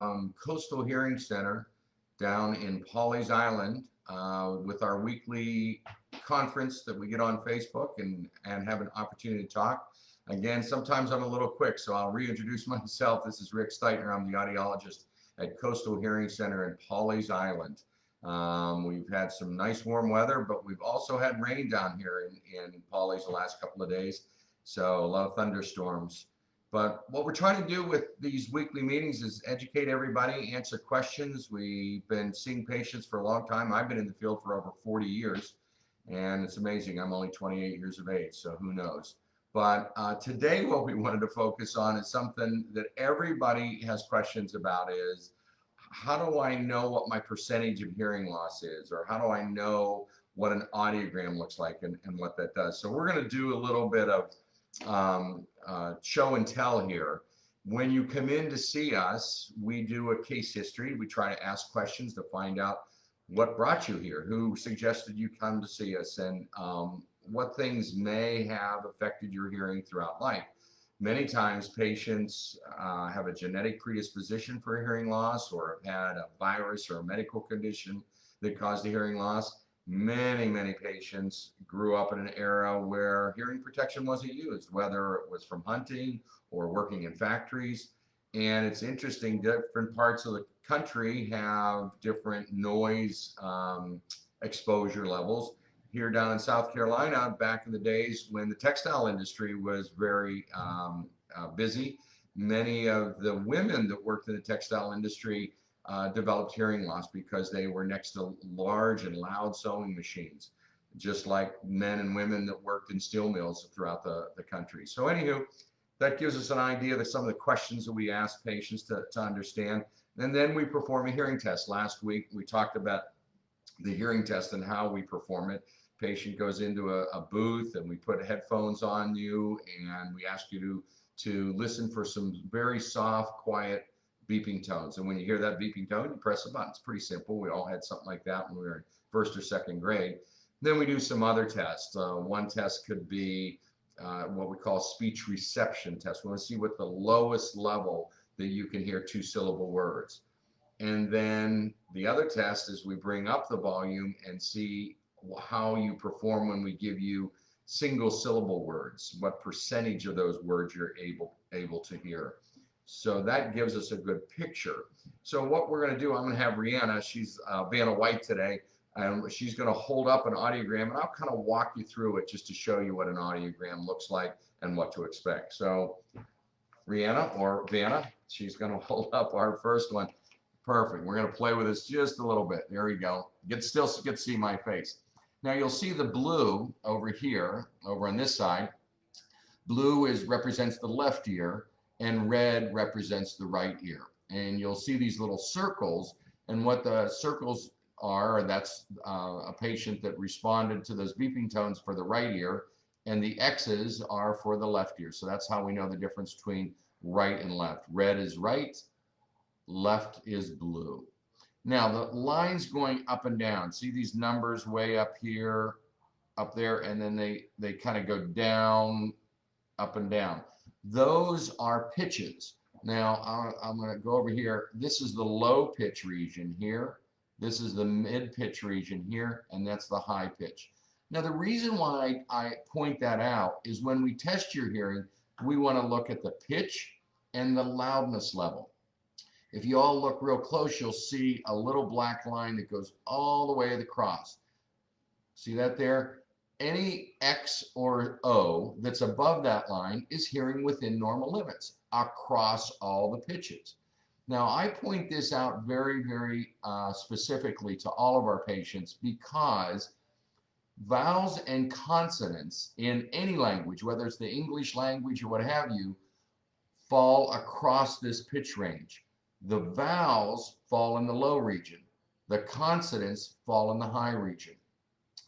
Coastal Hearing Center down in Pawleys Island with our weekly conference that we get on Facebook and have an opportunity to talk. Again, sometimes I'm a little quick, so I'll reintroduce myself. This is Rick Steitner. I'm the audiologist at Coastal Hearing Center in Pawleys Island. We've had some nice warm weather, but we've also had rain down here in Pawleys the last couple of days. So a lot of thunderstorms. But what we're trying to do with these weekly meetings is educate everybody, answer questions. We've been seeing patients for a long time. I've been in the field for over 40 years, and it's amazing. I'm only 28 years of age, so who knows. But today what we wanted to focus on is something that everybody has questions about is, how do I know what my percentage of hearing loss is? Or how do I know what an audiogram looks like and what that does? So we're going to do a little bit of show and tell here. When you come in to see us, we do a case history. We try to ask questions to find out what brought you here, who suggested you come to see us, and what things may have affected your hearing throughout life. Many times patients have a genetic predisposition for hearing loss or have had a virus or a medical condition that caused a hearing loss. Many patients grew up in an era where hearing protection wasn't used, whether it was from hunting or working in factories. And it's interesting, different parts of the country have different noise exposure levels. Here down in South Carolina, back in the days when the textile industry was very busy, many of the women that worked in the textile industry developed hearing loss because they were next to large and loud sewing machines, just like men and women that worked in steel mills throughout the country. So anywho, that gives us an idea of some of the questions that we ask patients to understand. And then we perform a hearing test. Last week, we talked about the hearing test and how we perform it. Patient goes into a booth and we put headphones on you and we ask you to listen for some very soft, quiet beeping tones. And when you hear that beeping tone, you press a button. It's pretty simple. We all had something like that when we were in first or second grade. Then we do some other tests. One test could be what we call speech reception test. We want to see what the lowest level that you can hear two-syllable words. And then the other test is we bring up the volume and see how you perform when we give you single syllable words, what percentage of those words you're able to hear. So that gives us a good picture. So what we're going to do, I'm going to have Rihanna, she's Vanna White today, and she's going to hold up an audiogram, and I'll kind of walk you through it just to show you what an audiogram looks like and what to expect. So Rihanna or Vanna, she's going to hold up our first one. Perfect. We're going to play with this just a little bit. There we go. Still get to see my face. Now you'll see the blue over here, over on this side. Blue represents the left ear, and red represents the right ear. And you'll see these little circles, and what the circles are, that's a patient that responded to those beeping tones for the right ear, and the X's are for the left ear. So that's how we know the difference between right and left. Red is right, left is blue. Now the lines going up and down, see these numbers way up here, up there, and then they kind of go down, up and down. Those are pitches. Now I'm going to go over here. This is the low pitch region here. This is the mid pitch region here, and that's the high pitch. Now the reason why I point that out is when we test your hearing, we want to look at the pitch and the loudness level. If you all look real close, you'll see a little black line that goes all the way across. See that there? Any X or O that's above that line is hearing within normal limits across all the pitches. Now, I point this out very specifically to all of our patients because vowels and consonants in any language, whether it's the English language or what have you, fall across this pitch range. The vowels fall in the low region. The consonants fall in the high region.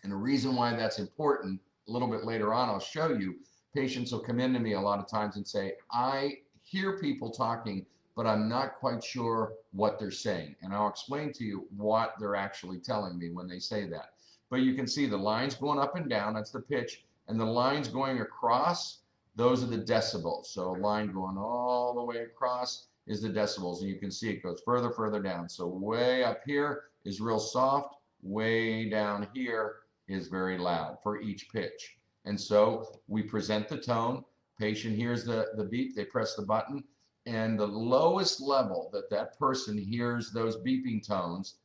And the reason why that's important, a little bit later on, I'll show you, patients will come into me a lot of times and say, I hear people talking, but I'm not quite sure what they're saying. And I'll explain to you what they're actually telling me when they say that. But you can see the lines going up and down, that's the pitch, and the lines going across, those are the decibels. So a line going all the way across is the decibels, and you can see it goes further down. So way up here is real soft, way down here is very loud for each pitch. And so we present the tone, patient hears the beep, they press the button, and the lowest level that that person hears those beeping tones,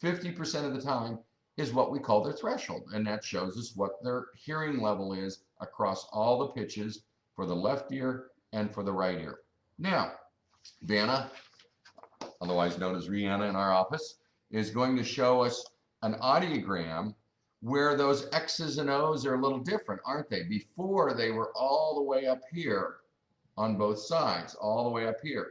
50% of the time, is what we call their threshold. And that shows us what their hearing level is across all the pitches for the left ear and for the right ear. Now, Vanna, otherwise known as Rihanna in our office, is going to show us an audiogram where those X's and O's are a little different, aren't they? Before, they were all the way up here on both sides, all the way up here.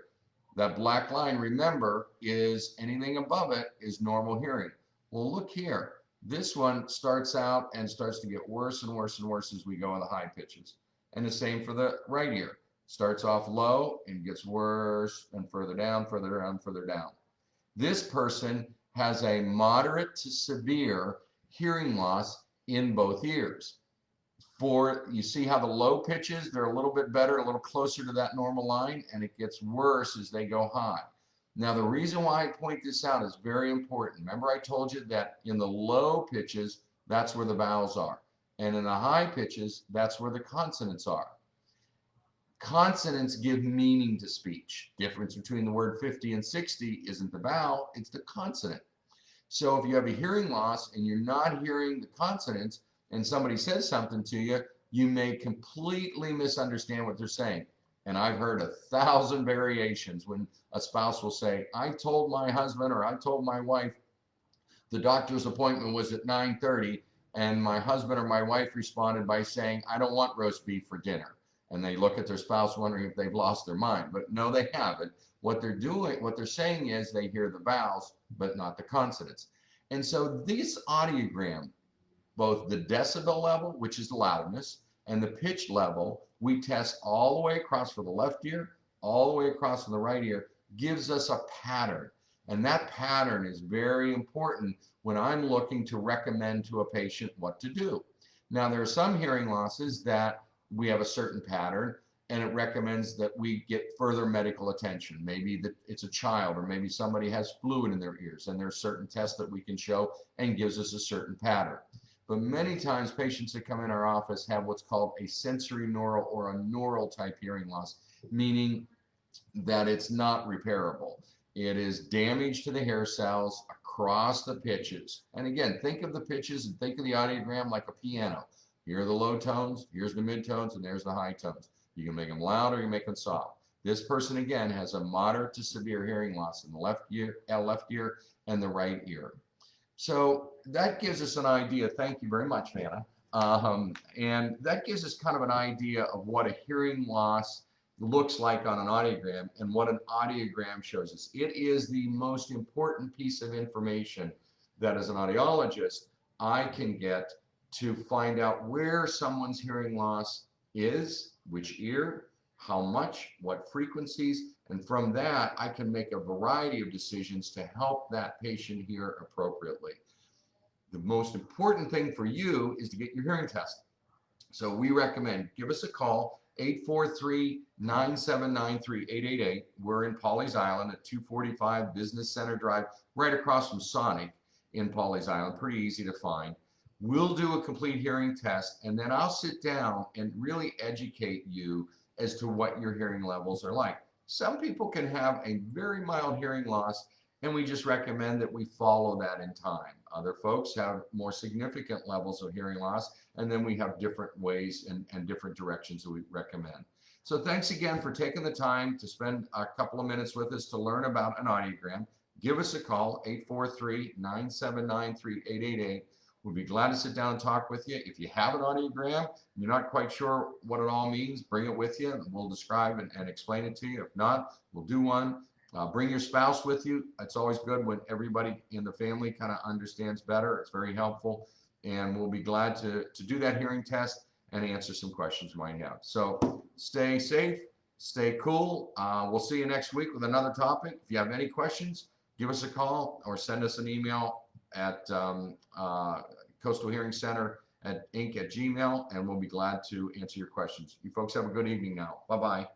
That black line, remember, is anything above it is normal hearing. Well, look here. This one starts out and starts to get worse and worse and worse as we go in the high pitches. And the same for the right ear. Starts off low and gets worse and further down, further down, further down. This person has a moderate to severe hearing loss in both ears. You see how the low pitches, they're a little bit better, a little closer to that normal line, and it gets worse as they go high. Now, the reason why I point this out is very important. Remember, I told you that in the low pitches, that's where the vowels are. And in the high pitches, that's where the consonants are. Consonants give meaning to speech. Difference between the word 50 and 60 isn't the vowel, it's the consonant. So if you have a hearing loss and you're not hearing the consonants and somebody says something to you, you may completely misunderstand what they're saying. And I've heard 1,000 variations when a spouse will say, I told my husband or I told my wife the doctor's appointment was at 9:30, and my husband or my wife responded by saying, I don't want roast beef for dinner. And they look at their spouse wondering if they've lost their mind. But no, they haven't. What they're saying is they hear the vowels, but not the consonants. And so this audiogram, both the decibel level, which is the loudness, and the pitch level, we test all the way across for the left ear, all the way across for the right ear, gives us a pattern. And that pattern is very important when I'm looking to recommend to a patient what to do. Now, there are some hearing losses that we have a certain pattern, and it recommends that we get further medical attention. Maybe that it's a child, or maybe somebody has fluid in their ears, and there's certain tests that we can show and gives us a certain pattern. But many times patients that come in our office have what's called a sensory neural or a neural type hearing loss, meaning that it's not repairable. It is damage to the hair cells across the pitches. And again, think of the pitches and think of the audiogram like a piano. Here are the low tones, here's the mid-tones, and there's the high tones. You can make them loud or you make them soft. This person, again, has a moderate to severe hearing loss in the left ear and the right ear. So that gives us an idea. Thank you very much, Vanna. And that gives us kind of an idea of what a hearing loss looks like on an audiogram and what an audiogram shows us. It is the most important piece of information that as an audiologist I can get to find out where someone's hearing loss is, which ear, how much, what frequencies, and from that I can make a variety of decisions to help that patient hear appropriately. The most important thing for you is to get your hearing tested. So we recommend give us a call, 843-979-3888. We're in Pawleys Island at 245 Business Center Drive, right across from Sonic in Pawleys Island, pretty easy to find. We'll do a complete hearing test, and then I'll sit down and really educate you as to what your hearing levels are like. Some people can have a very mild hearing loss, and we just recommend that we follow that in time. Other folks have more significant levels of hearing loss, and then we have different ways and different directions that we recommend. So thanks again for taking the time to spend a couple of minutes with us to learn about an audiogram. Give us a call, 843-979-3888. We'd be glad to sit down and talk with you. If you have an audiogram, you're not quite sure what it all means, bring it with you, and we'll describe and explain it to you. If not, we'll do one. Bring your spouse with you. It's always good when everybody in the family kind of understands better. It's very helpful, and we'll be glad to do that hearing test and answer some questions you might have. So stay safe, stay cool. We'll see you next week with another topic. If you have any questions, give us a call or send us an email at Coastal Hearing Center at Inc. at Gmail, and we'll be glad to answer your questions. You folks have a good evening now. Bye-bye.